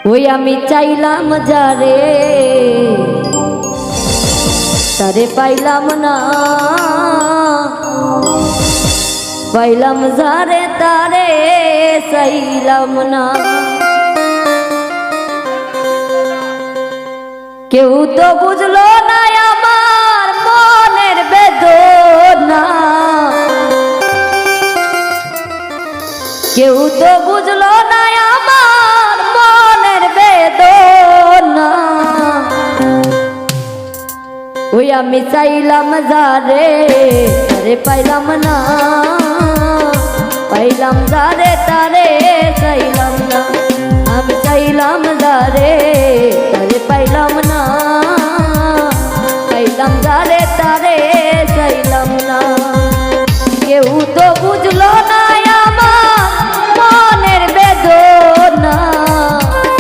ওই আমি চাইলাম যারে তারে পাইলাম না, পাইলাম যারে তারে চাইলাম না। কেউ তো বুঝলো না আমার মনের বেদনা, কেউ তো বুঝলো না আমার মনের বেদনা। ওই আমি চাইলাম যারে তারে পাইলাম না, পাইলাম যারে তারে চাইলাম না। আমি চাইলাম যারে